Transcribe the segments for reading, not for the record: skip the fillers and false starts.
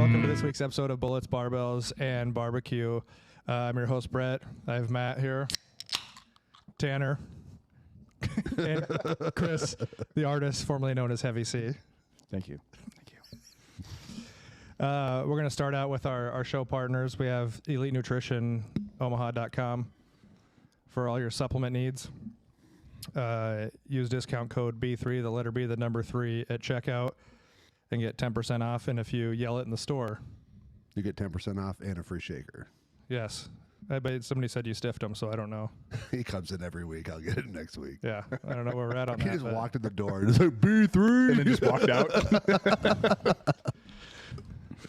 welcome to this week's episode of Bullets, Barbells, and Barbecue. I'm your host, Brett. I have Matt here, Tanner, and Chris, the artist formerly known as Heavy C. Thank you. We're going to start out with our show partners. We have Elite Nutrition, Omaha.com for all your supplement needs. Use discount code B3, the letter B, the number 3 at checkout, and get 10% off. And if you yell it in the store, you get 10% off and a free shaker. Yes. But somebody said you stiffed him, so I don't know. He comes in every week. I'll get it next week. Yeah. I don't know where we're at on that. He just walked in the door and it's like, B3. And then just walked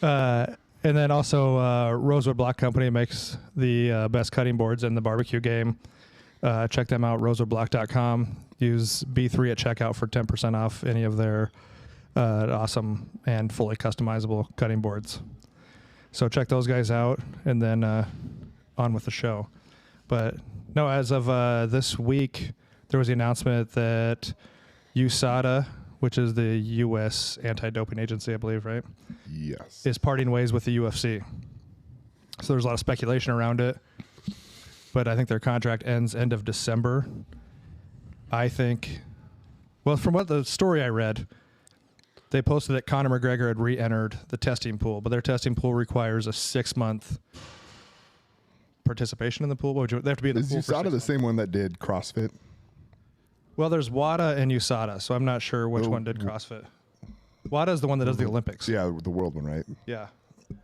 out. And then also Rosewood Block Company makes the best cutting boards in the barbecue game. Check them out, rosewoodblock.com. Use B3 at checkout for 10% off any of their awesome and fully customizable cutting boards. So check those guys out, and then on with the show. But no, as of this week, there was the announcement that USADA, which is the U.S. anti-doping agency, I believe, right? Yes. Is parting ways with the UFC. So there's a lot of speculation around it. But I think their contract ends end of December. I think, well, from what the story I read, they posted that Conor McGregor had re-entered the testing pool, but their testing pool requires a 6-month participation in the pool. They have to be in the pool. Is USADA the same one that did CrossFit? Well, there's WADA and USADA, so I'm not sure which one did CrossFit. WADA is the one that does the Olympics. Yeah, the world one, right? Yeah.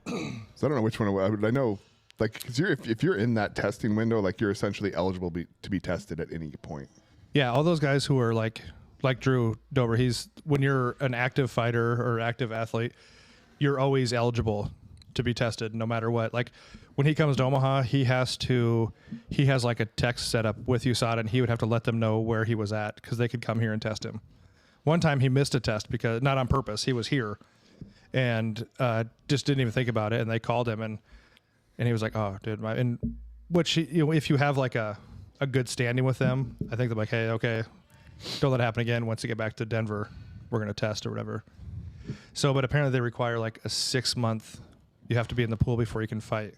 So I don't know which one. I know, like, cause if you're in that testing window, like, you're essentially eligible to be tested at any point. Yeah, all those guys who are like Drew Dober, when you're an active fighter or active athlete, you're always eligible to be tested no matter what. Like when he comes to Omaha, he has like a text set up with USADA, and he would have to let them know where he was at because they could come here and test him. One time he missed a test because not on purpose. He was here and just didn't even think about it. And they called him and he was like, "Oh, dude," if you have like a good standing with them, I think they're like, "Hey, okay, don't let it happen again. Once you get back to Denver, we're going to test or whatever." So, but apparently they require like a 6-month, you have to be in the pool before you can fight.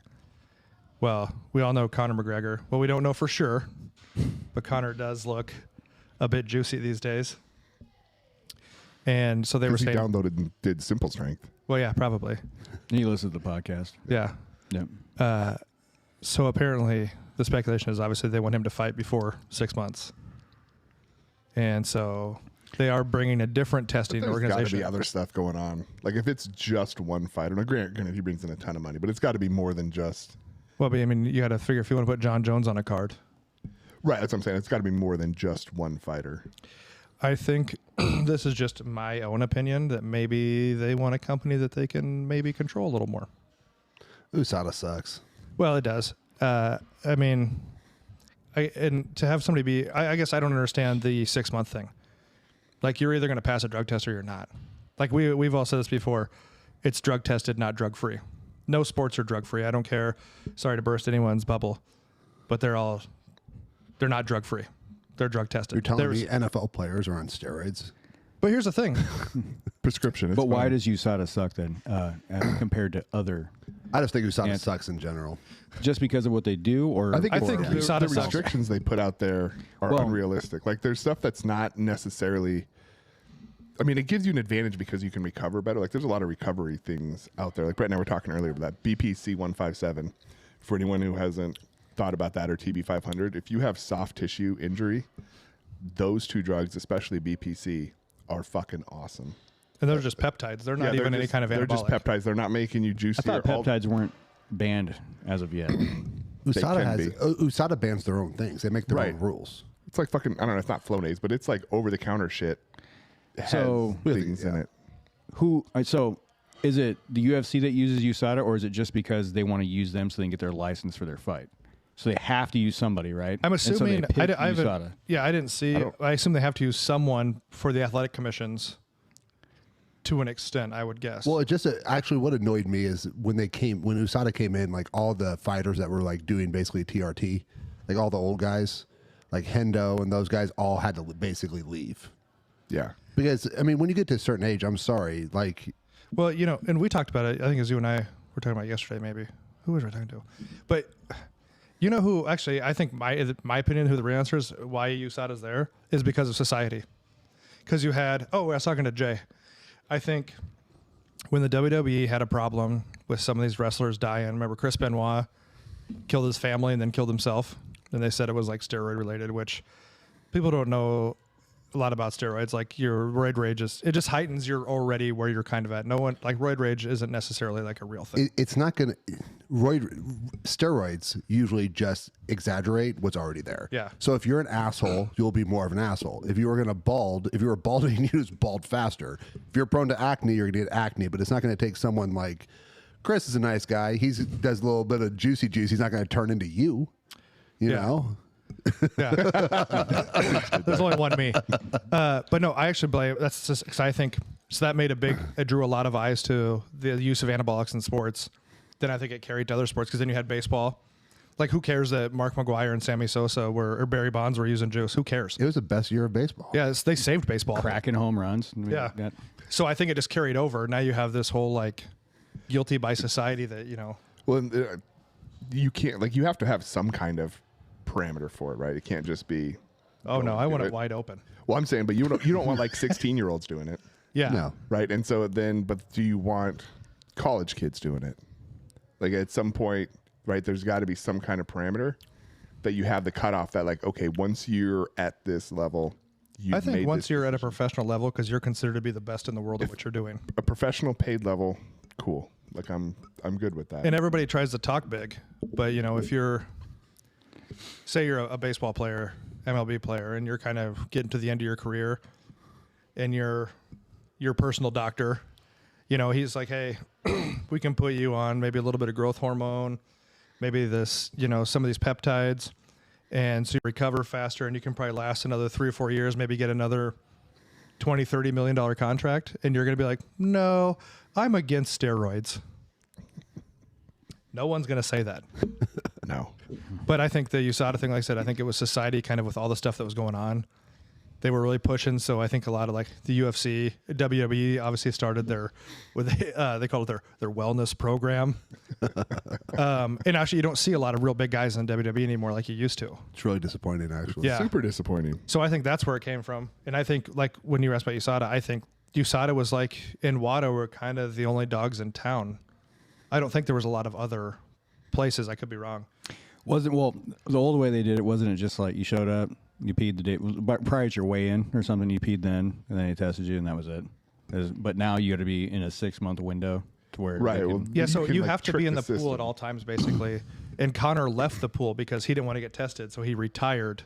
Well, we all know Conor McGregor. Well, we don't know for sure, but Conor does look a bit juicy these days. And so they were saying, he downloaded and did Simple Strength. Well, yeah, probably. He listened to the podcast. Yeah. Yep. So apparently the speculation is obviously they want him to fight before 6 months. And so they are bringing a different testing organization. There's got to be other stuff going on. Like if it's just one fighter, now granted he brings in a ton of money, but it's got to be more than just. Well, but I mean, you got to figure if you want to put John Jones on a card. Right, that's what I'm saying. It's got to be more than just one fighter. I think this is just my own opinion that maybe they want a company that they can maybe control a little more. USADA sucks. Well, it does. I mean, and to have somebody be, I guess I don't understand the 6-month thing. Like you're either going to pass a drug test or you're not. Like we've all said this before. It's drug tested, not drug free. No sports are drug free. I don't care. Sorry to burst anyone's bubble, but they're not drug free. They're drug tested. You're telling me NFL players are on steroids? But here's the thing. Prescription. But why does USADA suck then compared to other? I just think USADA sucks in general. Just because of what they do? Or I think USADA the restrictions they put out there are unrealistic. Like there's stuff that's not necessarily. I mean, it gives you an advantage because you can recover better. Like there's a lot of recovery things out there. Like Brett and I were talking earlier about that BPC 157. For anyone who hasn't thought about that, or TB 500, if you have soft tissue injury, those two drugs, especially BPC, are fucking awesome. And they're just peptides. They're not even any kind of anabolic. They're just peptides. They're not making you juicier. I thought peptides weren't banned as of yet. USADA bans their own things. They make their own rules. It's like fucking, I don't know, it's not Flonase, but it's like over-the-counter shit. It has things in it. So is it the UFC that uses USADA, or is it just because they want to use them so they can get their license for their fight? So they have to use somebody, right? I'm assuming. So I didn't see. I assume they have to use someone for the athletic commissions. To an extent, I would guess. Well, it just actually what annoyed me is when USADA came in, like all the fighters that were like doing basically TRT, like all the old guys, like Hendo and those guys all had to basically leave. Yeah. Because, I mean, when you get to a certain age, I'm sorry, like... Well, you know, and we talked about it. I think it was you and I were talking about it yesterday, maybe. Who was I talking to? But you know who, actually, I think my opinion, who the real answer is why USADA is there is because of society. Because you had, I was talking to Jay. I think when the WWE had a problem with some of these wrestlers dying, remember Chris Benoit killed his family and then killed himself. And they said it was like steroid related, which people don't know a lot about steroids. Like your roid rage it just heightens you're already where you're kind of at. No one, like roid rage isn't necessarily like a real thing. It's not going to, steroids usually just exaggerate what's already there. Yeah. So if you're an asshole, you'll be more of an asshole. If you were balding, you just bald faster. If you're prone to acne, you're going to get acne, but it's not going to take someone like Chris is a nice guy. He does a little bit of juicy juice. He's not going to turn into you, you know? Yeah. There's only one me. But no, I actually blame, that's just, cause I think, so that it drew a lot of eyes to the use of anabolics in sports. Then I think it carried to other sports, because then you had baseball. Like, who cares that Mark McGwire and Sammy Sosa or Barry Bonds were using juice? Who cares? It was the best year of baseball. Yeah, they saved baseball. Cracking home runs. Yeah. So I think it just carried over. Now you have this whole, like, guilty by society that, you know. Well, you can't, like, you have to have some kind of parameter for it, right? It can't just be. Oh, no, I want it wide open. Well, I'm saying, but you don't want like 16-year-olds doing it. Yeah. No. Right. And so then, but do you want college kids doing it? Like, at some point, right, there's got to be some kind of parameter that you have the cutoff that, like, okay, once you're at this level, I think once you're at a professional level, because you're considered to be the best in the world at what you're doing. A professional paid level, cool. Like, I'm good with that. And everybody tries to talk big, but, you know, if you're, say you're a baseball player, MLB player, and you're kind of getting to the end of your career, and your personal doctor, you know, he's like, hey, we can put you on maybe a little bit of growth hormone, maybe this, you know, some of these peptides, and so you recover faster, and you can probably last another 3 or 4 years, maybe get another $20-30 million contract, and you're going to be like, no, I'm against steroids. No one's going to say that. No. But I think the USADA thing, like I said, I think it was society kind of with all the stuff that was going on. They were really pushing. So I think a lot of like the UFC, WWE obviously started they call it their wellness program. And actually you don't see a lot of real big guys in WWE anymore like you used to. It's really disappointing, actually. Yeah. Super disappointing. So I think that's where it came from. And I think, like, when you asked about USADA, I think USADA was like, in WADA were kind of the only dogs in town. I don't think there was a lot of other places. I could be wrong. The old way they did it, wasn't it just like you showed up, you peed the day, but prior to your weigh-in or something, you peed then, and then they tested you, and that was it. But now you got to be in a 6-month window to where Right. Yeah, so can, you like, have to trick be in the system. pool at all times, basically. And Connor left the pool because he didn't want to get tested, so he retired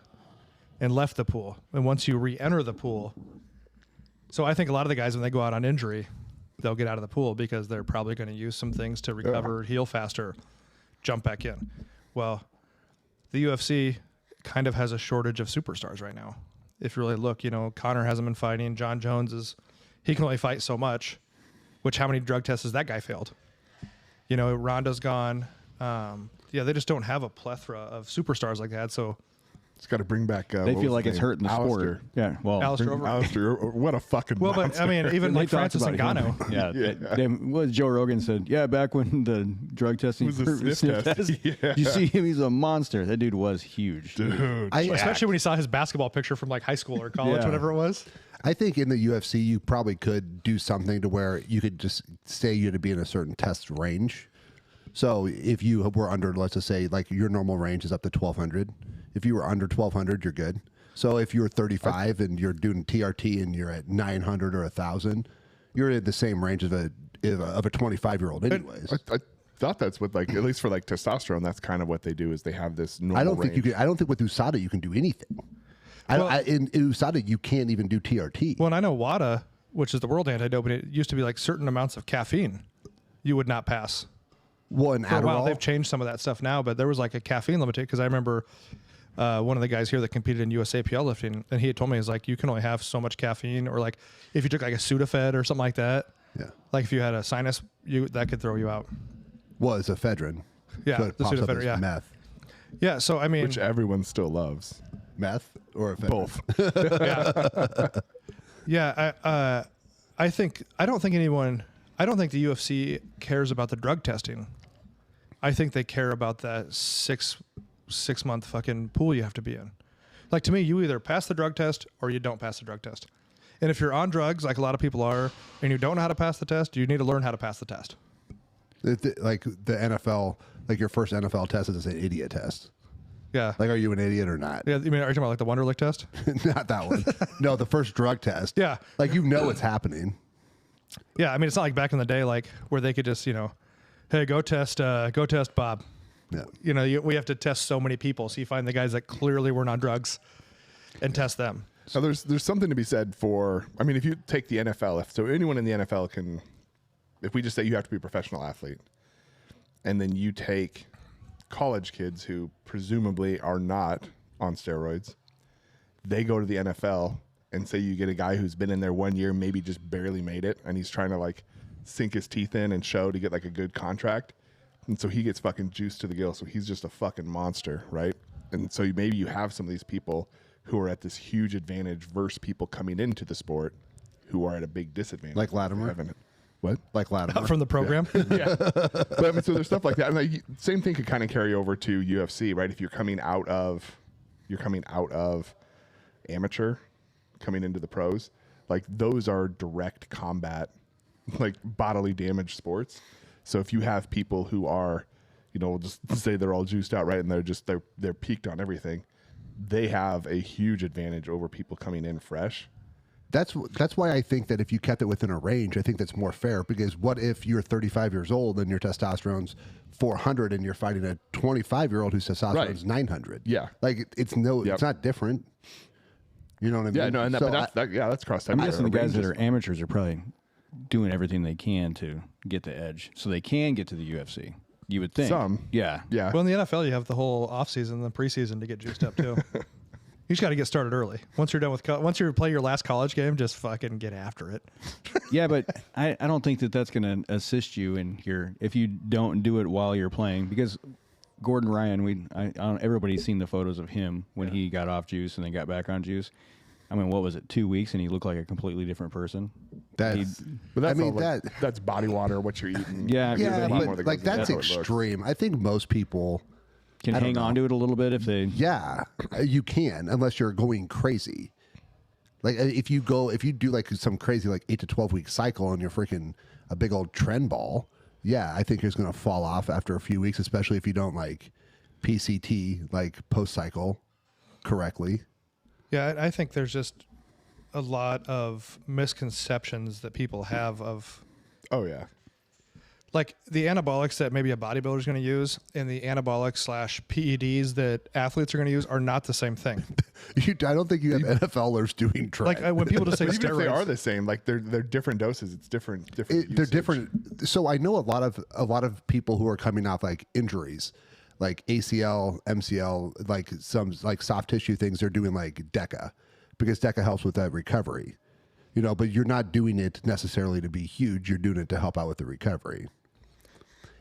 and left the pool. And once you re-enter the pool, so I think a lot of the guys, when they go out on injury, they'll get out of the pool because they're probably going to use some things to recover, heal faster, jump back in. Well, the UFC kind of has a shortage of superstars right now. If you really look, you know, Connor hasn't been fighting. John Jones he can only fight so much, which how many drug tests has that guy failed? You know, Ronda's gone. They just don't have a plethora of superstars like that. So It's got to bring back. they feel like it's hurting the Alistair. sport. Yeah, well, Alistair, what a fucking well, but monster. I mean, even they like talked Francis about him. Ngannou. Joe Rogan said, back when the drug testing Was the sniff test. Yeah. You see him, he's a monster. That dude was huge. Dude. Especially when he saw his basketball picture from like high school or college, Yeah. whatever it was. I think in the UFC, you probably could do something to where you could just say you to be in a certain test range. So if you were under, let's just say, like your normal range is up to 1,200. If you were under 1,200, you're good. So if you're 35 and you're doing TRT and you're at 900 or 1,000, you're in the same range of a 25-year-old anyways. I thought that's what, like, at least for like testosterone, that's kind of what they do is they have this normal I don't think range. you can. I don't think with USADA you can do anything. In USADA you can't even do TRT. Well, and I know WADA, which is the World Anti-Doping, it used to be like certain amounts of caffeine you would not pass. Well, in For a while, Adderall, they've changed some of that stuff now, but there was like a caffeine limit because I remember one of the guys here that competed in USAPL lifting, and he had told me, he's like, you can only have so much caffeine, or like if you took like a Sudafed or something like that, yeah, like if you had a sinus, that could throw you out. was ephedrine. Yeah, So it the pops up Sudafed, as yeah. meth. Yeah, so I mean, which everyone still loves. Meth or ephedrine? Both. yeah, I don't think anyone. I don't think the UFC cares about the drug testing. I think they care about that six month fucking pool you have to be in. Like, to me, you either pass the drug test or you don't pass the drug test. And if you're on drugs, like a lot of people are, and you don't know how to pass the test, you need to learn how to pass the test. Like the NFL, like your first NFL test is an idiot test. Yeah. Like, are you an idiot or not? Yeah. I mean, are you talking about like the Wonderlic test? Not that one. No, the first drug test. Yeah. Like, you know it's happening. Yeah. I mean, it's not like back in the day, like where they could just, hey, go test Bob. Yeah. We have to test so many people. So you find the guys that clearly weren't on drugs and test them. So there's something to be said for, I mean, if you take the NFL, so anyone in the NFL can, if we just say you have to be a professional athlete, and then you take college kids who presumably are not on steroids, they go to the NFL, and say you get a guy who's been in there 1 year, maybe just barely made it, and he's trying to like sink his teeth in and show to get like a good contract. And so he gets fucking juiced to the gill. So he's just a fucking monster, right? And so maybe you have some of these people who are at this huge advantage versus people coming into the sport who are at a big disadvantage. Like Latimer? What? Like Latimer. From the program? Yeah. But I mean, so there's stuff like that. And like, same thing could kind of carry over to UFC, right? If you're coming out of amateur, coming into the pros, like those are direct combat, like bodily damage sports. So if you have people who are, we'll just say they're all juiced out, right? And they're peaked on everything. They have a huge advantage over people coming in fresh. That's why I think that if you kept it within a range, I think that's more fair. Because what if you're 35 years old and your testosterone's 400 and you're fighting a 25-year-old whose testosterone's 900? Yeah. Like it's not different. You know what I mean? Yeah, no, and So that's cross type. I'm guessing the guys that are amateurs are probably doing everything they can to get the edge so they can get to the UFC. You would think. Some. Yeah. Yeah. Well, in the NFL, you have the whole offseason and the preseason to get juiced up, too. You just got to get started early. Once you're done with once you play your last college game, just fucking get after it. Yeah, but I don't think that's going to assist you in if you don't do it while you're playing, because Gordon Ryan, everybody's seen the photos of him when he got off juice and then got back on juice. I mean, what was it, 2 weeks, and he looked like a completely different person? That's body water, what you're eating. Yeah, but like that's extreme. I think most people can hang on to it a little bit if they. Yeah, you can, unless you're going crazy. Like if you do like some crazy like 8 to 12 week cycle and you're freaking a big old trend ball. Yeah, I think it's going to fall off after a few weeks, especially if you don't like PCT like post cycle correctly. Yeah, I think there's just a lot of misconceptions that people have of. Oh, yeah. Like the anabolics that maybe a bodybuilder is going to use and the anabolics / PEDs that athletes are going to use are not the same thing. I don't think you have NFLers doing trend. Like when people just say Even steroids, if they are the same, like they're different doses. It's different. They're different. So I know a lot of people who are coming off like injuries, like ACL, MCL, like some like soft tissue things. They're doing like DECA because DECA helps with that recovery. But you're not doing it necessarily to be huge. You're doing it to help out with the recovery.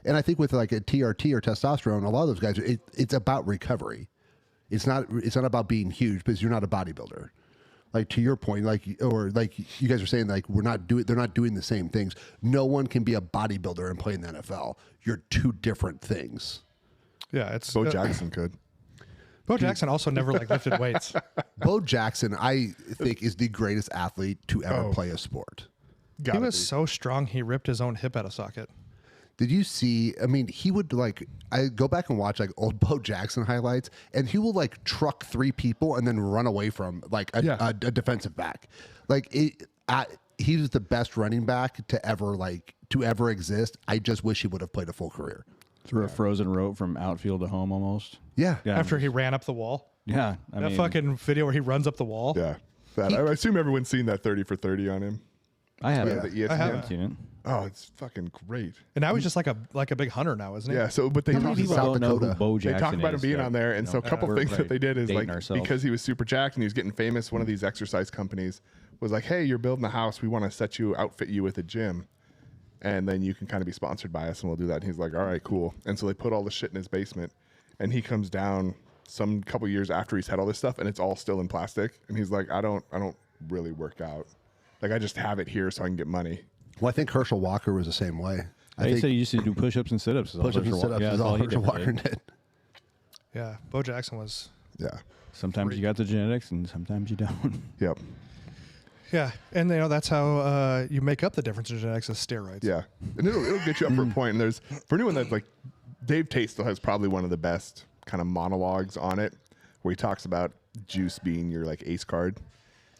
And I think with like a TRT or testosterone, a lot of those guys, it's about recovery. It's not about being huge because you're not a bodybuilder. Like to your point, like you guys are saying, like they're not doing the same things. No one can be a bodybuilder and play in the NFL. You're two different things. yeah, it's Bo Jackson could. Bo Jackson also never like lifted weights. Bo Jackson, I think, is the greatest athlete to ever play a sport. He was so strong he ripped his own hip out of socket. Did you see? I mean, he would I go back and watch like old Bo Jackson highlights, and he will like truck 3 people and then run away from like a defensive back. Like he was the best running back to ever exist. I just wish he would have played a full career. Through a frozen rope from outfield to home almost. Yeah. After he ran up the wall. Yeah. That fucking video where he runs up the wall. Yeah. I assume everyone's seen that 30 for 30 on him. I haven't. The ESPN. I haven't seen it. Oh, it's fucking great. And now he's just like a big hunter now, isn't he? Yeah. So, but they talk People South don't know Dakota. who Bo They Jackson talk about him is, being on there, and so a couple things that they did is like because he was super jacked and he was getting famous. One of these exercise companies was like, "Hey, you're building a house. We want to outfit you with a gym, and then you can kind of be sponsored by us, and we'll do that." And he's like, "All right, cool." And so they put all the shit in his basement, and he comes down some couple years after he's had all this stuff, and it's all still in plastic. And he's like, "I don't really work out. Like I just have it here so I can get money." Well, I think Herschel Walker was the same way. I He think said you used to do push-ups and sit-ups. push-ups and sit-ups is all Herschel Walker did. Yeah, Bo Jackson was. Yeah. Sometimes you got the genetics, and sometimes you don't. Yep. Yeah, and that's how you make up the difference in genetics is steroids. Yeah. And it'll get you up for a point. And there's, for anyone that's like, Dave Tate still has probably one of the best kind of monologues on it, where he talks about juice being your like ace card.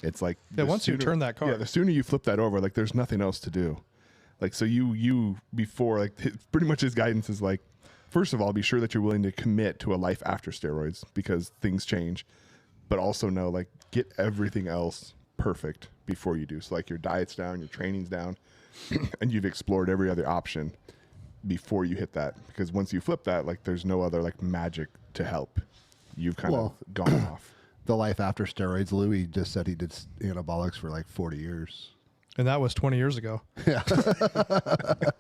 It's like, Yeah, once you turn that card. Yeah, the sooner you flip that over, like there's nothing else to do. Like, so you before, like, pretty much his guidance is like, first of all, be sure that you're willing to commit to a life after steroids because things change, but also know, like, get everything else perfect before you do. So, like, your diet's down, your training's down, and you've explored every other option before you hit that. Because once you flip that, like, there's no other, like, magic to help. You've kind of gone off. The life after steroids, Louis just said he did anabolics for like 40 years. And that was 20 years ago. Yeah.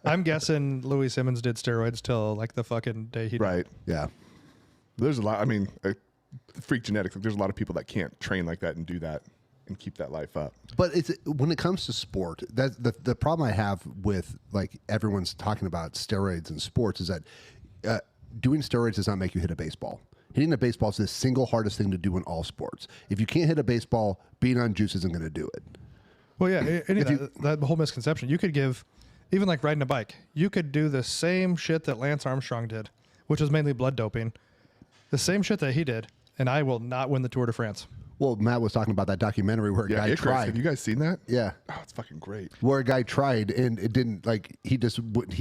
I'm guessing Louis Simmons did steroids till like the fucking day he died. Right. Yeah. There's a lot, I mean, freak genetics, like, there's a lot of people that can't train like that and do that and keep that life up. But it's when it comes to sport, that the problem I have with like everyone's talking about steroids and sports is that doing steroids does not make you hit a baseball. Hitting a baseball is the single hardest thing to do in all sports. If you can't hit a baseball, being on juice isn't going to do it. Well, yeah, that whole misconception. You could give, even like riding a bike, you could do the same shit that Lance Armstrong did, which was mainly blood doping, the same shit that he did, and I will not win the Tour de France. Well, Matt was talking about that documentary where a guy Icarus, tried. have you guys seen that? Yeah. Oh, it's fucking great. Where a guy tried and it didn't, like, he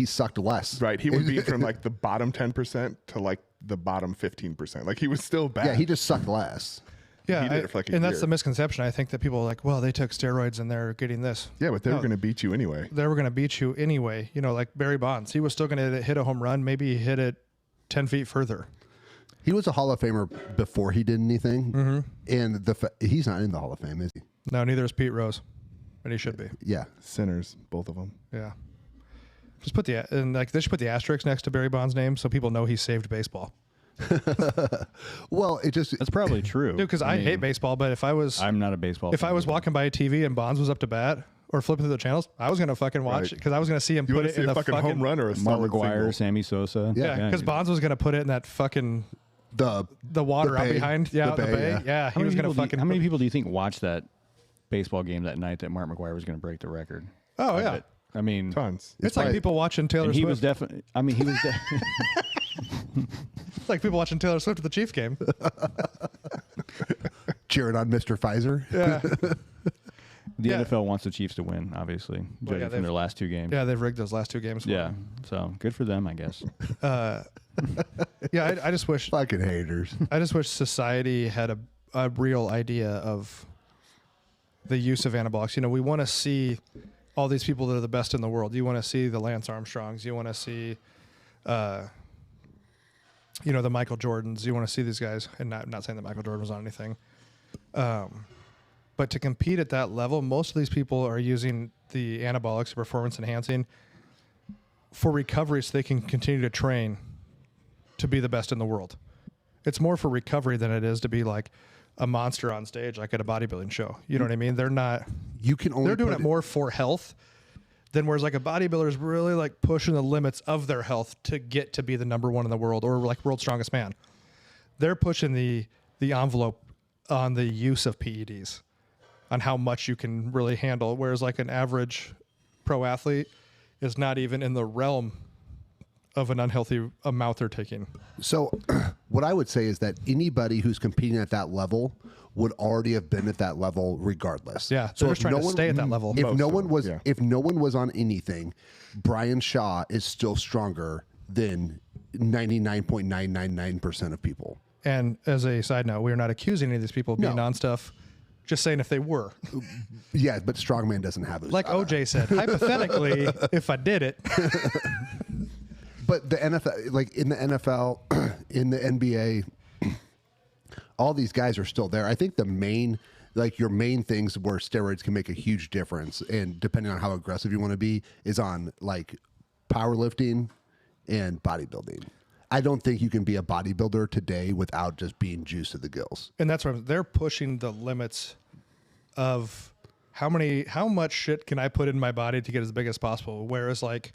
sucked less. Right. He would be from like the bottom 10% to like the bottom 15%. Like, he was still bad. Yeah, he just sucked less. Yeah, He did it for like a and that's year. the misconception. I think that people are like, well, they took steroids and they're getting this. Yeah, but they were No. going to beat you anyway. They were going to beat you anyway. You know, like Barry Bonds. He was still going to hit a home run. Maybe he hit it 10 feet further. He was a Hall of Famer before he did anything. Mm-hmm. And he's not in the Hall of Fame, is he? No, neither is Pete Rose. But he should be. Yeah. Sinners, both of them. Yeah. Just put they should put the asterisk next to Barry Bonds' name so people know he saved baseball. Well, it just... That's probably true. Dude, because I mean, hate baseball, but if I was I'm not a baseball. if I was walking by a TV and Bonds was up to bat or flipping through the channels, I was gonna fucking watch Right. it because I was gonna see him You put want it to see in a the fucking home run or a Mark solid McGuire, single? Sammy Sosa. Yeah, because Bonds was gonna put it in that fucking the water out bay. behind The out in the bay, bay. yeah. He was gonna fucking. How many people do you think watched that baseball game that night that Mark McGuire was going to break the record? Oh I yeah, bet. I mean, Tons. it's like people watching Taylor and he Swift. was definitely. I mean, he was. It's like people watching Taylor Swift at the Chiefs game. cheering on Mr. Pfizer. Yeah, The Yeah. NFL wants the Chiefs to win, obviously, Well, judging yeah, from their last two games. yeah, they've rigged those last two games. for Yeah. them. So good for them, I guess. Yeah. I just wish. Fucking haters. I just wish society had a real idea of the use of anabolics. You know, we want to see all these people that are the best in the world. You want to see the Lance Armstrongs. You want to see, you know, the Michael Jordans. You want to see these guys. And not saying that Michael Jordan was on anything. But to compete at that level, most of these people are using the anabolics, performance enhancing, for recovery so they can continue to train to be the best in the world. It's more for recovery than it is to be like a monster on stage, like at a bodybuilding show. You know what I mean? They're not. You can only They're doing put it more for health than whereas like a bodybuilder is really like pushing the limits of their health to get to be the number one in the world or like world's strongest man. They're pushing the envelope on the use of PEDs, on how much you can really handle. Whereas like an average pro athlete is not even in the realm of an unhealthy amount they're taking. So, what I would say is that anybody who's competing at that level would already have been at that level regardless. Yeah, So they're if just trying to one- stay at that level. If Most no of one them, was, yeah. if no one was on anything, Brian Shaw is still stronger than 99.999% of people. And as a side note, we are not accusing any of these people of being No. on stuff. Just saying if they were. Yeah, but strongman doesn't have it. Like OJ said, hypothetically, if I did it. But the NFL, like in the NFL, in the NBA, all these guys are still there. I think the main, like your main things where steroids can make a huge difference, and depending on how aggressive you want to be, is on like powerlifting and bodybuilding. I don't think you can be a bodybuilder today without just being juiced to the gills. And that's what they're pushing the limits of how much shit can I put in my body to get as big as possible? Whereas like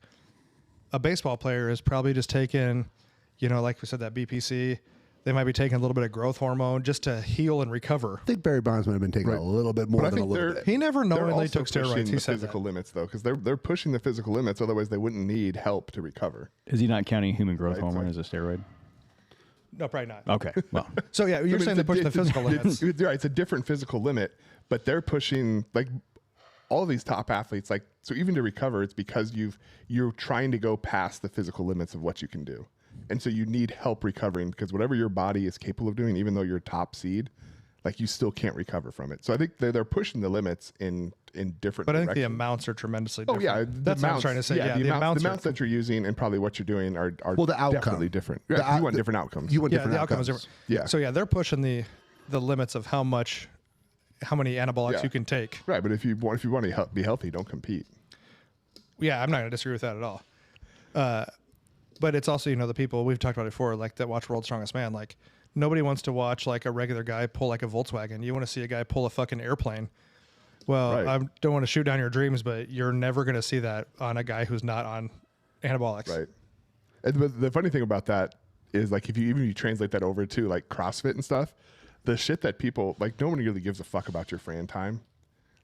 a baseball player is probably just taking, like we said, that BPC. They might be taking a little bit of growth hormone just to heal and recover. I think Barry Bonds might have been taking a little bit more than a little bit. He never knowingly took pushing steroids. He the said physical that. limits though, because they're pushing the physical limits. Otherwise, they wouldn't need help to recover. Is he not counting human growth hormone as a steroid? No, probably not. Okay, well, So yeah, you're saying they're pushing the physical limits. It's a different physical limit, but they're pushing like all of these top athletes. Like, so even to recover, it's because you're trying to go past the physical limits of what you can do. And so you need help recovering because whatever your body is capable of doing, even though you're top seed, like you still can't recover from it. So I think they're pushing the limits in different But I think the directions. amounts are tremendously Oh different. yeah, That's what I'm trying to say. Yeah, the amounts are, that you're using and probably what you're doing are Well, the outcome. definitely different. The Yeah, you out- want the- different outcomes. You want yeah, different the outcome outcomes. is different. Yeah. So yeah, they're pushing the limits of how many anabolics Yeah. you can take. Right, but if you want to be healthy, don't compete. Yeah, I'm not going to disagree with that at all. But it's also, the people we've talked about it before, like that watch World's Strongest Man. Like nobody wants to watch like a regular guy pull like a Volkswagen. You want to see a guy pull a fucking airplane. Well, Right. I don't want to shoot down your dreams, but you're never going to see that on a guy who's not on anabolics. Right. And the funny thing about that is like if you translate that over to like CrossFit and stuff, the shit that people like no one really gives a fuck about your Fran time.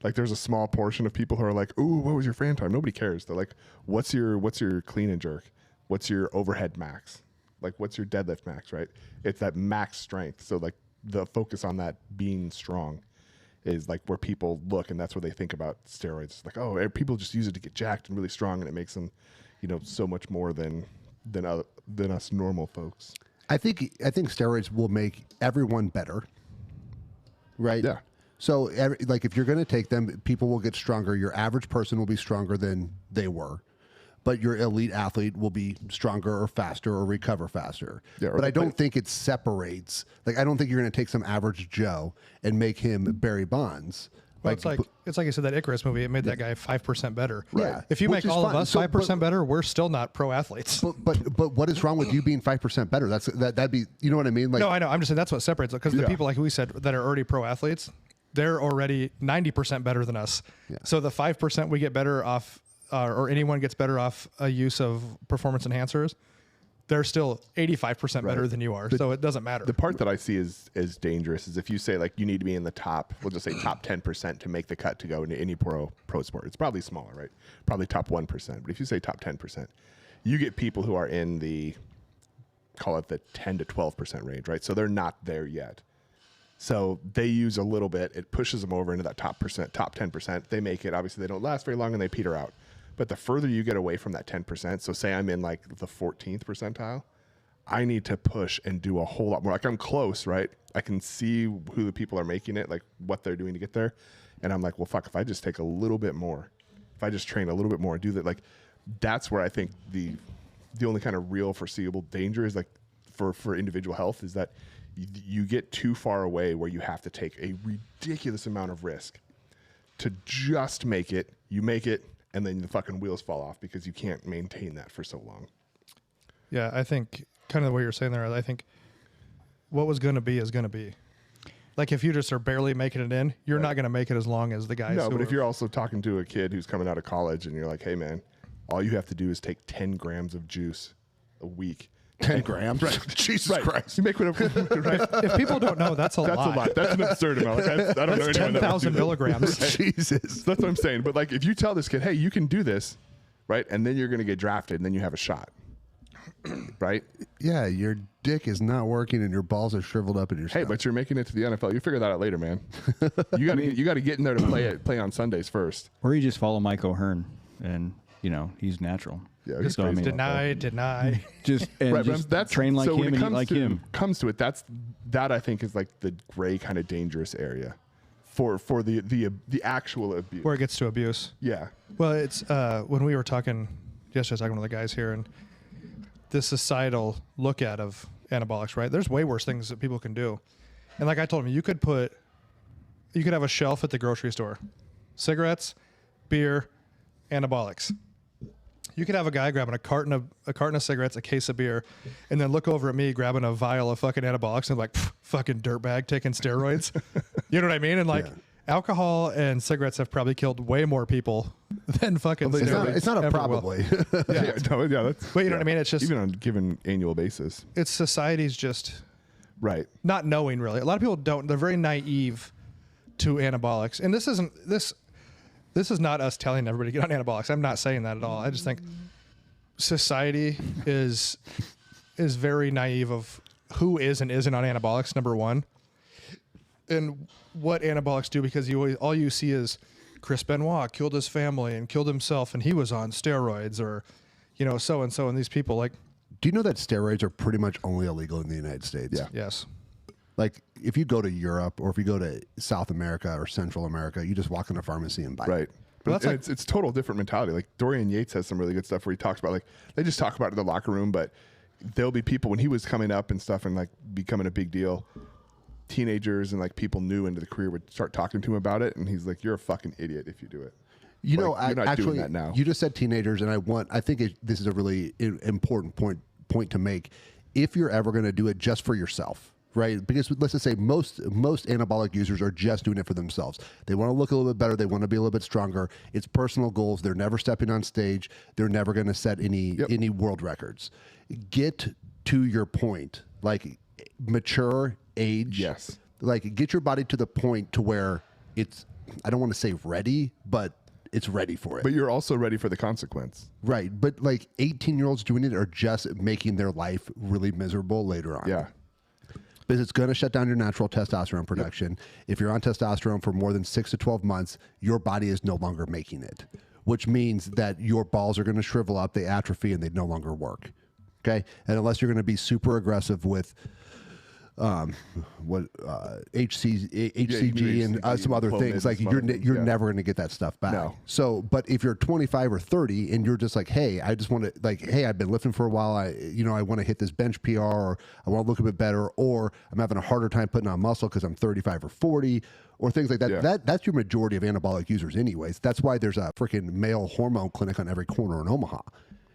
Like there's a small portion of people who are like, "Ooh, what was your Fran time?" Nobody cares. They're like, "What's your clean and jerk? What's your overhead max? Like what's your deadlift max?" Right? It's that max strength. So like the focus on that being strong is like where people look, and that's where they think about steroids. It's like, oh, people just use it to get jacked and really strong, and it makes them, so much more than us normal folks. I think steroids will make everyone better. Right? Yeah. So like if you're going to take them, people will get stronger. Your average person will be stronger than they were. But your elite athlete will be stronger or faster or recover faster. Yeah, but I don't think it separates. Like I don't think you're going to take some average Joe and make him Barry Bonds. Well, it's like you said, that Icarus movie, it made that guy 5% better. Yeah. If you Which make is all fine. of us So, 5% better, we're still not pro athletes. But what is wrong with you being 5% better? That'd be, you know what I mean? Like, No, I know. I'm just saying that's what separates it. Because the people, like we said, that are already pro athletes, they're already 90% better than us. Yeah. So the 5% we get better off, or anyone gets better off a use of performance enhancers, they're still 85% better than you are. So it doesn't matter. The part that I see is dangerous is if you say like you need to be in the top, we'll just say top 10% to make the cut to go into any pro sport. It's probably smaller, right? Probably top 1%. But if you say top 10%, you get people who are in the, call it the 10 to 12% range, right? So they're not there yet. So they use a little bit. It pushes them over into that top 10%. They make it. Obviously, they don't last very long and they peter out. But the further you get away from that 10%, so say I'm in like the 14th percentile, I need to push and do a whole lot more. Like I'm close, right? I can see who the people are making it, like what they're doing to get there. And I'm like, well, fuck, if I just take a little bit more, if I just train a little bit more, do that, like that's where I think the only kind of real foreseeable danger is like for individual health is that you get too far away where you have to take a ridiculous amount of risk to just make it. You make it, and then the fucking wheels fall off because you can't maintain that for so long. Yeah, I think kind of the way you're saying there, I think what was going to be is going to be. Like if you just are barely making it in, you're not going to make it as long as the guys. No, who but are, if you're also talking to a kid who's coming out of college and you're like, hey, man, all you have to do is take 10 grams of juice a week. 10 grams? Right. Jesus Christ. You make whatever, right? if people don't know, that's a That's lot. a lot. That's an absurd amount. Like, I don't know That's anyone that would 10,000 do that. milligrams. Jesus. That's what I'm saying. But like, if you tell this kid, hey, you can do this, right? And then you're going to get drafted and then you have a shot, right? Yeah, your dick is not working and your balls are shriveled up in your Hey, stomach. but you're making it to the NFL. You figure that out later, man. You got to get in there to play on Sundays first. or you just follow Mike O'Hearn, and he's natural. Yeah, he's So, I crazy. mean, Deny. just and Right, but just that's train like so when him it and eat comes like to, him. Comes to it, that I think is like the gray kind of dangerous area for the actual abuse. Where it gets to abuse. Yeah, Well, it's when we were talking yesterday, I was talking to the guys here, and this societal look at of anabolics, right? There's way worse things that people can do. And like I told him, you could have a shelf at the grocery store, cigarettes, beer, anabolics. You could have a guy grabbing a carton of cigarettes, a case of beer, and then look over at me grabbing a vial of fucking anabolics and like, fucking dirtbag taking steroids. You know what I mean? And like, alcohol and cigarettes have probably killed way more people than fucking steroids. It's not a ever will. probably. That's, But you know what I mean? It's just even on a given annual basis. it's society's just Right. not knowing really. A lot of people don't. They're very naive to anabolics, and this is not us telling everybody to get on anabolics. I'm not saying that at all. I just think society is very naive of who is and isn't on anabolics. Number one, and what anabolics do, because all you see is Chris Benoit killed his family and killed himself, and he was on steroids, or so and so, and these people like. Do you know that steroids are pretty much only illegal in the United States? Yeah. Yes. Like if you go to Europe or if you go to South America or Central America, you just walk in a pharmacy and buy Right. it. Well, But that's it's total different mentality. Like Dorian Yates has some really good stuff where he talks about like they just talk about it in the locker room, but there'll be people when he was coming up and stuff and like becoming a big deal, teenagers and like people new into the career would start talking to him about it, and he's like, "You're a fucking idiot if you do it." You know, you're not actually, doing that now. You just said teenagers, and I think this is a really important point to make. If you're ever going to do it just for yourself, right? Because let's just say most anabolic users are just doing it for themselves. They want to look a little bit better. They want to be a little bit stronger. It's personal goals. They're never stepping on stage. They're never going to set any world records. Get to your point, like mature age. Yes. Like get your body to the point to where it's, I don't want to say ready, but it's ready for it. But you're also ready for the consequence. Right. But like 18-year-olds doing it are just making their life really miserable later on. Yeah. Because it's going to shut down your natural testosterone production. If you're on testosterone for more than 6 to 12 months, your body is no longer making it, which means that your balls are going to shrivel up, they atrophy, and they no longer work. Okay. And unless you're going to be super aggressive with HCG and some other things, like you're never going to get that stuff back. No. So, but if you're 25 or 30 and you're just like, hey, I just want to hey, I've been lifting for a while. I want to hit this bench PR, or I want to look a bit better, or I'm having a harder time putting on muscle because I'm 35 or 40 or things like that. Yeah. That's your majority of anabolic users anyways. That's why there's a freaking male hormone clinic on every corner in Omaha.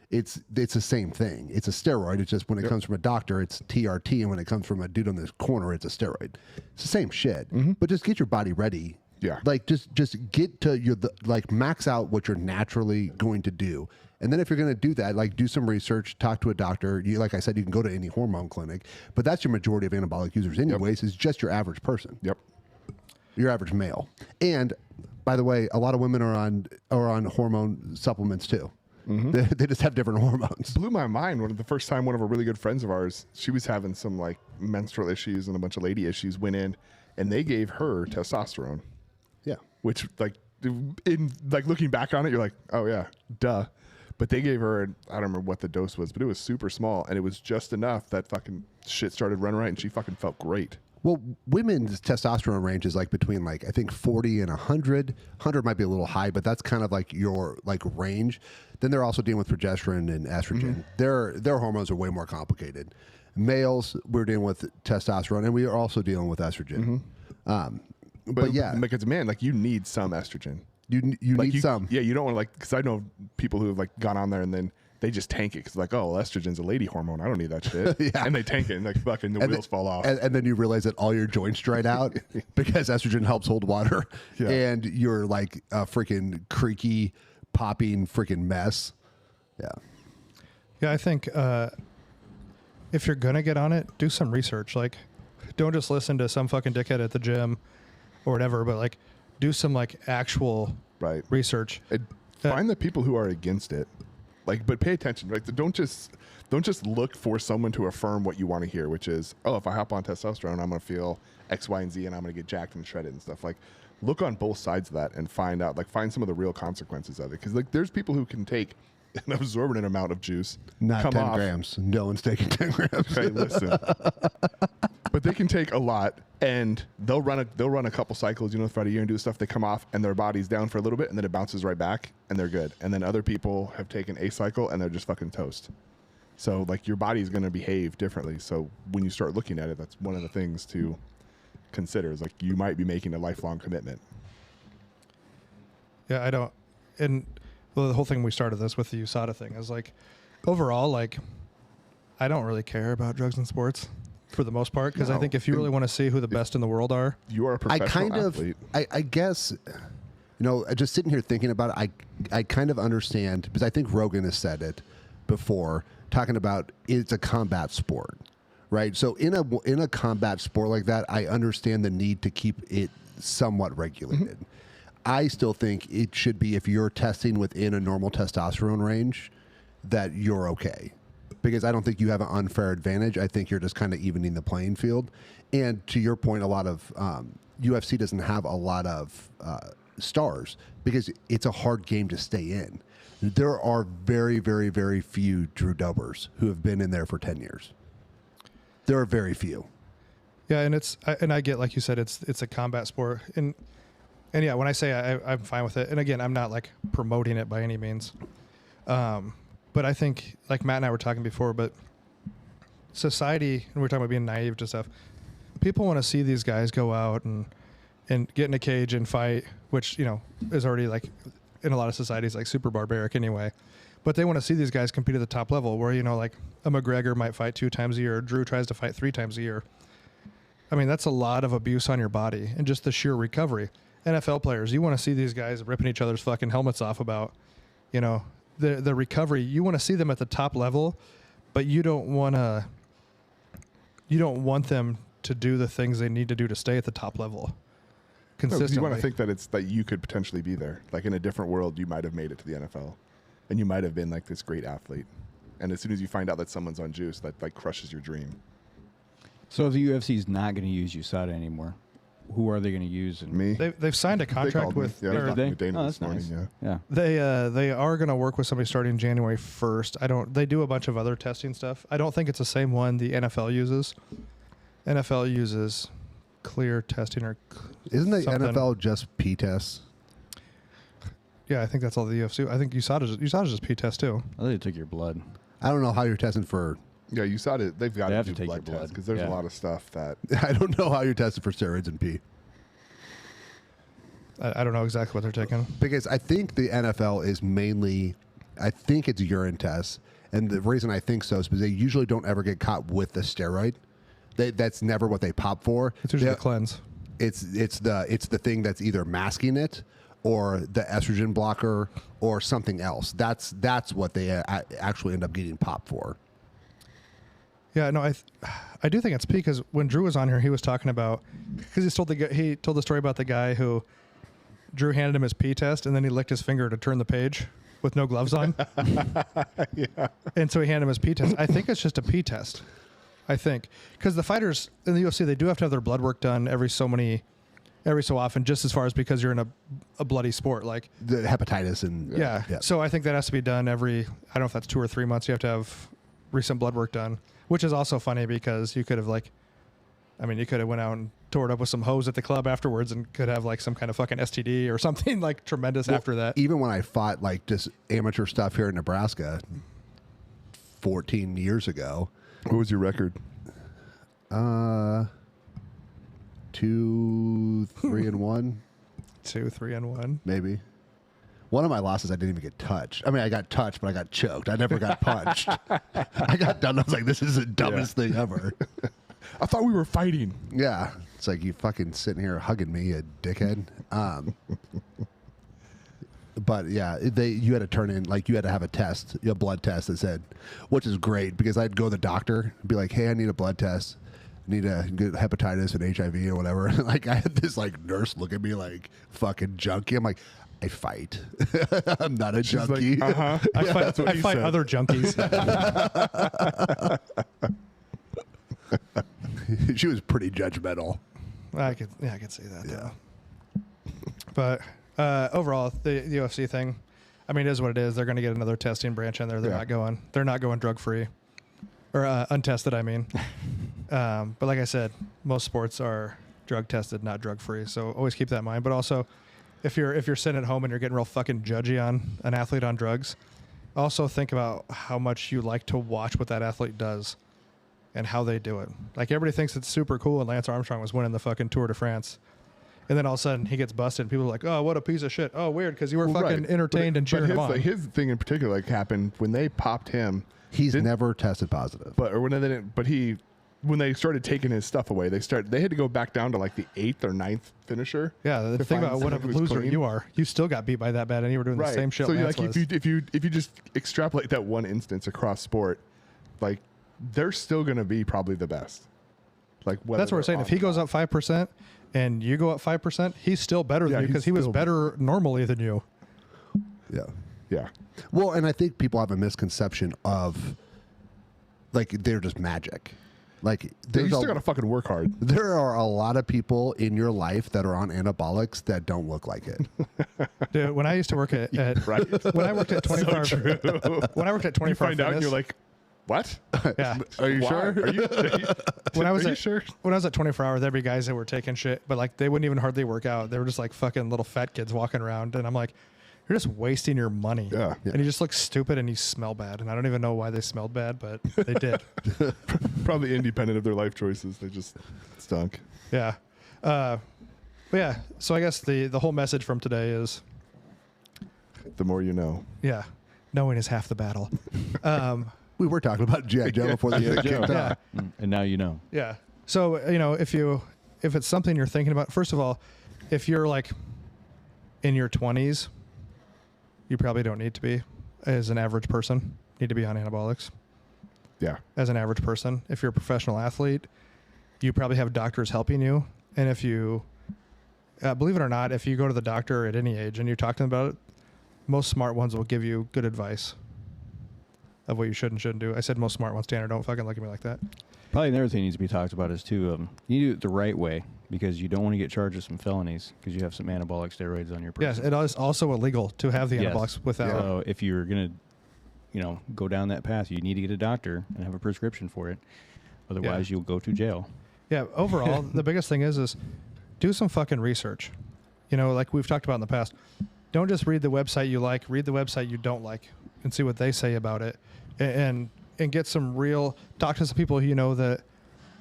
It's the same thing. It's a steroid. It's just when it comes from a doctor, it's TRT, and when it comes from a dude on this corner, it's a steroid. It's the same shit. But just get your body ready. Yeah. Like just get to max out what you're naturally going to do. And then if you're going to do that, like do some research, talk to a doctor. Like I said, you can go to any hormone clinic, but that's your majority of anabolic users anyways, is just your average person. Yep. Your average male. And by the way, a lot of women are on hormone supplements too. They just have different hormones. Blew my mind when the first time one of a really good friends of ours, she was having some like menstrual issues and a bunch of lady issues, went in and they gave her testosterone. Yeah. Which like in like looking back on it, you're like, oh yeah, duh. But they gave her, I don't remember what the dose was, but it was super small and it was just enough that fucking shit started running right and she fucking felt great. Well, women's testosterone range is like between like I think 40 and 100. 100 might be a little high, but that's kind of like your like range. Then they're also dealing with progesterone and estrogen. Their hormones are way more complicated. Males, we're dealing with testosterone, and we are also dealing with estrogen. But yeah, because man, like you need some estrogen. you Like need some. Yeah, you don't want to like, because I know people who have like gone on there and then they just tank it because like, oh, well, estrogen's a lady hormone. I don't need that shit. Yeah. And they tank it and like fucking the wheels fall off. And then you realize that all your joints dried out because estrogen helps hold water, Yeah. and you're like a freaking creaky, popping freaking mess. Yeah. Yeah, I think if you're gonna get on it, do some research. Like, don't just listen to some fucking dickhead at the gym or whatever, but like, do some like actual Right. research. Find the people who are against it. Like, but pay attention. Right? Don't just look for someone to affirm what you want to hear, which is, oh, if I hop on testosterone, I'm gonna feel X, Y, and Z, and I'm gonna get jacked and shredded and stuff. Like, look on both sides of that and find some of the real consequences of it. Because like, there's people who can take an absorbent amount of juice, Not come 10 off. grams. No one's taking 10 grams. Hey, listen. But they can take a lot, and they'll run a couple cycles, throughout a year and do stuff. They come off, and their body's down for a little bit, and then it bounces right back, and they're good. And then other people have taken a cycle, and they're just fucking toast. So like your body's going to behave differently. So when you start looking at it, that's one of the things to consider. Is like you might be making a lifelong commitment. Yeah, I don't. And well, the whole thing we started this with the USADA thing is like, overall, like, I don't really care about drugs and sports. for the most part, because I No. think if you really want to see who the best in the world are, You are a professional athlete. I guess, just sitting here thinking about it, I kind of understand, because I think Rogan has said it before, talking about it's a combat sport, right? So in a combat sport like that, I understand the need to keep it somewhat regulated. I still think it should be, if you're testing within a normal testosterone range, that you're okay. Because I don't think you have an unfair advantage. I think you're just kind of evening the playing field. And to your point, a lot of UFC doesn't have a lot of stars because it's a hard game to stay in. There are very, very, very few Drew Dobers who have been in there for 10 years. There are very few. yeah, and I get, like you said, it's a combat sport, and yeah, when I say I'm fine with it, and again, I'm not like promoting it by any means, but I think, like Matt and I were talking before, but society, and we're talking about being naive to stuff. People want to see these guys go out and get in a cage and fight, which is already, like, in a lot of societies, like, super barbaric anyway. But they want to see these guys compete at the top level, where like a McGregor might fight 2 times a year, Drew tries to fight 3 times a year. I mean, that's a lot of abuse on your body and just the sheer recovery. NFL players, you want to see these guys ripping each other's fucking helmets off about, the recovery. You want to see them at the top level, but you don't want them to do the things they need to do to stay at the top level consistently. You want to think that you could potentially be there. Like, in a different world, you might have made it to the NFL, and you might have been like this great athlete. And as soon as you find out that someone's on juice, that like crushes your dream. So if the UFC is not going to use USADA anymore, who are they going to use? Me? They've signed a contract with. Yeah, I was Did talking they? to Dana Oh, this that's morning. nice. Yeah. Yeah. They are going to work with somebody starting January 1st. They do a bunch of other testing stuff. I don't think it's the same one the NFL uses. NFL uses clear testing or Isn't the something. NFL just P-tests? Yeah, I think that's all the UFC. I think USADA's just P-test too. I think they took your blood. I don't know how you're testing for... Yeah, you saw it. They've got They to have do to take blood your blood. tests because there's Yeah. a lot of stuff that. I don't know how you're testing for steroids and P. I don't know exactly what they're taking. Because I think the NFL is mainly, I think it's urine tests. And the reason I think so is because they usually don't ever get caught with the steroid. That's never what they pop for. It's usually They- a cleanse. It's the thing that's either masking it or the estrogen blocker or something else. That's what they actually end up getting popped for. Yeah, no, I do think it's P, because when Drew was on here, he was talking about, because he told the story about the guy who Drew handed him his P test, and then he licked his finger to turn the page with no gloves on. Yeah. And so he handed him his P test. I think it's just a P test. I think, because the fighters in the UFC, they do have to have their blood work done every so often, just as far as because you're in a bloody sport, like The hepatitis and... yeah. So I think that has to be done every, I don't know if that's 2 or 3 months. You have to have recent blood work done, which is also funny because you could have went out and tore it up with some hose at the club afterwards and could have like some kind of fucking STD or something like tremendous after that. Even when I fought like just amateur stuff here in Nebraska 14 years ago, What was your record? 2, 3, and 1, 2, 3, and 1. maybe. One of my losses, I didn't even get touched. I mean, I got touched, but I got choked. I never got punched. I got done. I was like, this is the dumbest thing ever. I thought we were fighting. Yeah. It's like, you fucking sitting here hugging me, you dickhead. But yeah, you had to turn in, like, you had to have a blood test that said, which is great because I'd go to the doctor and be like, hey, I need a blood test. I need to get hepatitis and HIV or whatever. And like, I had this like nurse look at me like fucking junkie. I'm like, I fight. I'm not a junkie. Like, I fight said. other junkies. She was pretty judgmental. I could see that. Yeah. But overall, the UFC thing, I mean, it is what it is. They're going to get another testing branch in there. They're not going drug free or untested. I mean, but like I said, most sports are drug tested, not drug free. So always keep that in mind. But also, if you're sitting at home and you're getting real fucking judgy on an athlete on drugs, also think about how much you like to watch what that athlete does and how they do it. Like, everybody thinks it's super cool, and Lance Armstrong was winning the fucking Tour de France. And then all of a sudden he gets busted and people are like, oh, what a piece of shit. Oh, weird, because you were fucking entertained and cheering him on. His thing in particular, like, happened when they popped him. He's never tested positive. But he when they started taking his stuff away, they had to go back down to like the 8th or 9th finisher. Yeah, the thing about what a loser you are, you still got beat by that bad, and you were doing the same shit. So Lance like was. if you just extrapolate that one instance across sport, like they're still going to be probably the best. Like that's what we're saying. If he goes up 5% and you go up 5%, he's still better than you because he was better normally than you. Yeah. Yeah. Well, and I think people have a misconception of like they're just magic. Like You there's still got to fucking work hard. there are a lot of people in your life that are on anabolics that don't look like it. Dude, when I used to work at Right. when I worked at 24 when I worked at 24 You find out and Fitness, you're like, what? yeah. Are you sure? Are you When I was are you at sure? when I was at 24 hours, there'd be guys that were taking shit, but like they wouldn't even hardly work out. They were just like fucking little fat kids walking around, and I'm like, you're just wasting your money. Yeah. And you just look stupid and you smell bad. And I don't even know why they smelled bad, but they did. Probably independent of their life choices. They just stunk. Yeah. But yeah. So I guess the whole message from today is, The more you know. yeah, knowing is half the battle. We were talking about G.I. Joe before the thing kicked Yeah. off. And now you know. Yeah. So, if it's something you're thinking about, first of all, if you're like in your 20s, you probably don't need to be as an average person, need to be on anabolics Yeah. as an average person. If you're a professional athlete, you probably have doctors helping you. And if you, believe it or not, if you go to the doctor at any age and you talk to them about it, most smart ones will give you good advice of what you should and shouldn't do. I said most smart ones, Tanner. Don't fucking look at me like that. Probably another thing needs to be talked about is too, you do it the right way because you don't want to get charged with some felonies because you have some anabolic steroids on your person. Yes, it is also illegal to have the Yes. anabolics without. So if you're gonna, go down that path, you need to get a doctor and have a prescription for it. Otherwise, you'll go to jail. Yeah. Overall, the biggest thing is do some fucking research. Like we've talked about in the past. Don't just read the website you like. Read the website you don't like, and see what they say about it, and get some real. Talk to some people that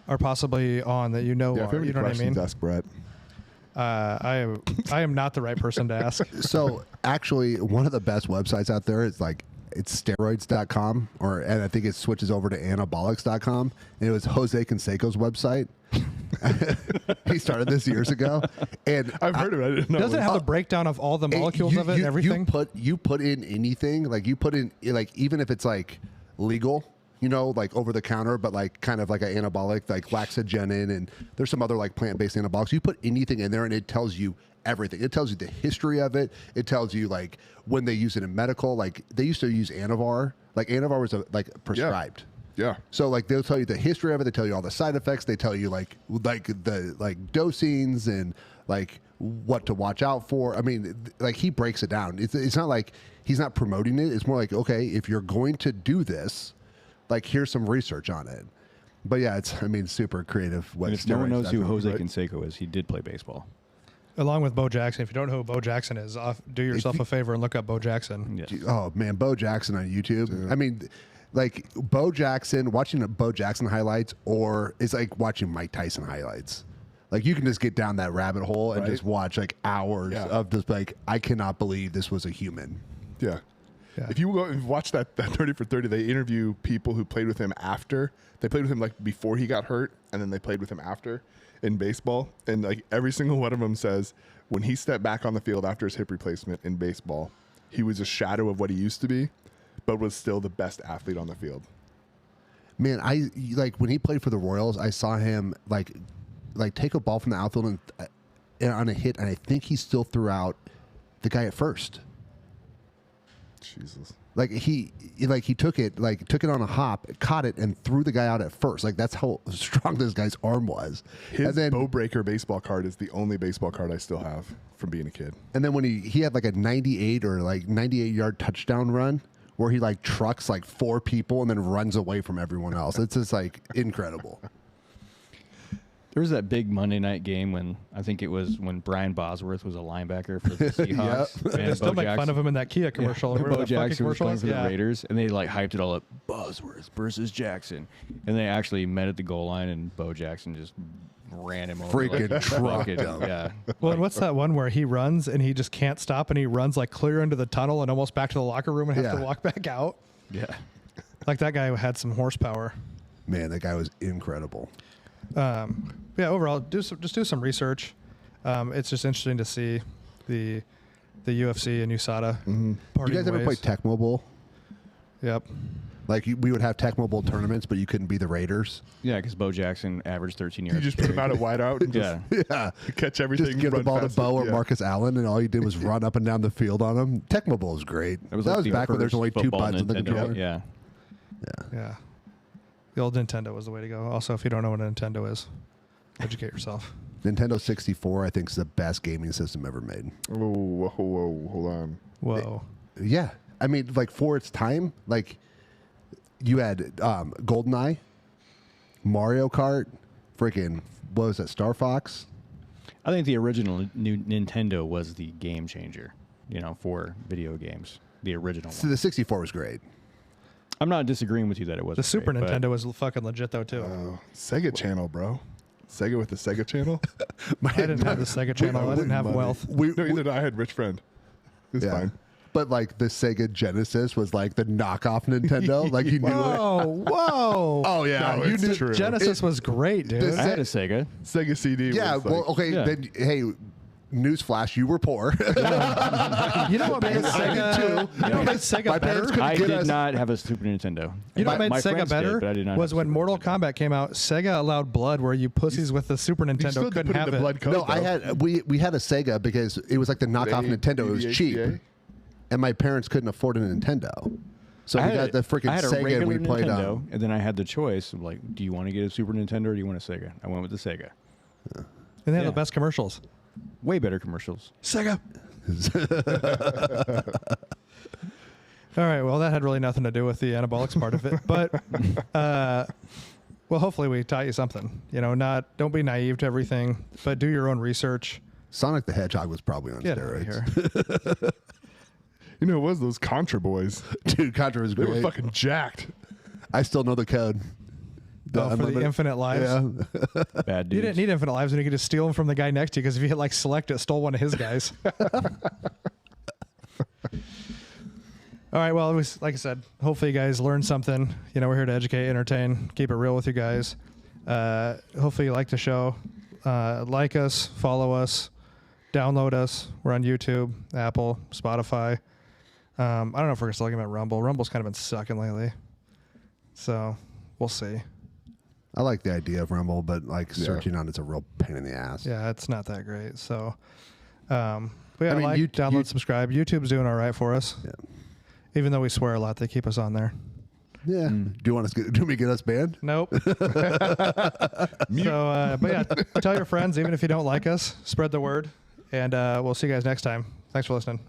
are possibly on that Yeah, if you have are. any You know what I questions, mean? ask Brett. I am not the right person to ask. So actually, one of the best websites out there is like it's steroids.com, and I think it switches over to anabolics.com. And it was Jose Canseco's website. He started this years ago, and I've heard of it. I didn't know. Doesn't it have a breakdown of all the molecules of it and everything? You put in anything, like you put in like even if it's like legal, like over the counter, but like kind of like an anabolic, like laxagenin, and there's some other like plant-based anabolics. You put anything in there, and it tells you everything. It tells you the history of it. It tells you like when they use it in medical. Like they used to use Anavar. Like Anavar was like prescribed. Yeah. So like they'll tell you the history of it. They tell you all the side effects. They tell you like the dosings and like what to watch out for. I mean, like he breaks it down. It's not like he's not promoting it. It's more like, okay, if you're going to do this, like here's some research on it. But yeah, it's super creative. And if no one knows who Jose Canseco is, he did play baseball. Along with Bo Jackson. If you don't know who Bo Jackson is, do yourself a favor and look up Bo Jackson. Yes. Oh man, Bo Jackson on YouTube. Yeah. I mean, like Bo Jackson, watching a Bo Jackson highlights, or it's like watching Mike Tyson highlights. Like you can just get down that rabbit hole and just watch like hours of just like, I cannot believe this was a human. Yeah. If you go and watch that 30 for 30, they interview people who played with him after. They played with him like before he got hurt, and then they played with him after in baseball. And like every single one of them says when he stepped back on the field after his hip replacement in baseball, he was a shadow of what he used to be, but was still the best athlete on the field. Man, I like when he played for the Royals, I saw him like take a ball from the outfield and on a hit, and I think he still threw out the guy at first. Jesus. Like he took it on a hop, caught it, and threw the guy out at first. Like that's how strong this guy's arm was. His Bow Breaker baseball card is the only baseball card I still have from being a kid. And then when he had like a 98 yard touchdown run where he like trucks like 4 people and then runs away from everyone else. It's just like incredible. There was that big Monday night game when I think it was when Brian Bosworth was a linebacker for the Seahawks. They And still Bo make fun of him in that Kia commercial. Yeah. Remember Bo that fucking Jackson was commercial? playing for the Raiders, and they like hyped it all up. Bosworth versus Jackson, and they actually met at the goal line, and Bo Jackson just ran him over. Freaking trucked him. Yeah. Well, and what's that one where he runs and he just can't stop and he runs like clear into the tunnel and almost back to the locker room and has to walk back out? Yeah. Like that guy had some horsepower. Man, that guy was incredible. Yeah, overall, just do some research. It's just interesting to see the UFC and USADA. Do you guys ever play Tecmo Bowl? Yep. Like we would have Tecmo Bowl tournaments, but you couldn't be the Raiders. Yeah, because Bo Jackson averaged 13 yards. You just put him out at wide out and just Yeah, catch everything. just give the run ball to fast. Bo or Yeah. Marcus Allen, and all you did was run up and down the field on him. Tecmo Bowl was great. That was, that like was the back when there's first only 2 football buttons on the Nintendo. controller. Yeah. Yeah. The old Nintendo was the way to go. Also, if you don't know what a Nintendo is, educate yourself. Nintendo 64, I think, is the best gaming system ever made. Whoa, hold on. Whoa. Yeah, I mean, like for its time, like you had GoldenEye, Mario Kart, freaking what was that, Star Fox? I think the original new Nintendo was the game changer, for video games. The original So one. the 64 was great. I'm not disagreeing with you that it was The Super great, but Nintendo was fucking legit though too. Sega Channel, bro. Sega with the Sega Channel. I didn't have the Sega channel. I didn't have wealth. No, either did I. had rich friend. It's fine. But like the Sega Genesis was like the knockoff Nintendo. Like you knew it. Whoa. Oh yeah, No, you it's knew. true. Genesis was great, dude. This- I had a Sega. Sega CD. Yeah, was well, like, okay. Yeah. Then hey, newsflash, you were poor. You know what made Sega? You know what made Sega My parents better? couldn't I get did us. not have a Super Nintendo. You know what made My Sega friends better did, but I did not was have when Super Mortal Nintendo. Kombat came out. Sega allowed blood, where you pussies with the Super you still Nintendo had to couldn't put in have the it. blood code. No, I though. had we had a Sega because it was like the knockoff Nintendo. It was cheap, ADHD? and my parents couldn't afford a Nintendo, so we got the freaking I had a Sega and regular we played Nintendo, on. and then I had the choice of like, do you want to get a Super Nintendo or do you want a Sega? I went with the Sega. And they had Yeah. the best commercials. Way better commercials. Sega. All right. Well, that had really nothing to do with the anabolics part of it, but well, hopefully we taught you something. Don't be naive to everything, but do your own research. Sonic the Hedgehog was probably on Get over steroids. here. You know, it was those Contra boys. Dude, Contra was They great. were fucking jacked. I still know the code. For the unlimited- infinite lives. Yeah. Bad You dudes. didn't need infinite lives when you could just steal them from the guy next to you, because if you hit like select, it stole one of his guys. All right. Well, it was like I said. Hopefully, you guys learned something. We're here to educate, entertain, keep it real with you guys. Hopefully, you like the show. Like us, follow us, download us. We're on YouTube, Apple, Spotify. I don't know if we're still looking at Rumble. Rumble's kind of been sucking lately, so we'll see. I like the idea of Rumble, but like searching on it's a real pain in the ass. Yeah, it's not that great. So, but yeah, I mean, download, subscribe. YouTube's doing all right for us. Yeah. Even though we swear a lot, they keep us on there. Yeah. Do you want us? Do we get us banned? Nope. But yeah, tell your friends, even if you don't like us, spread the word, and we'll see you guys next time. Thanks for listening.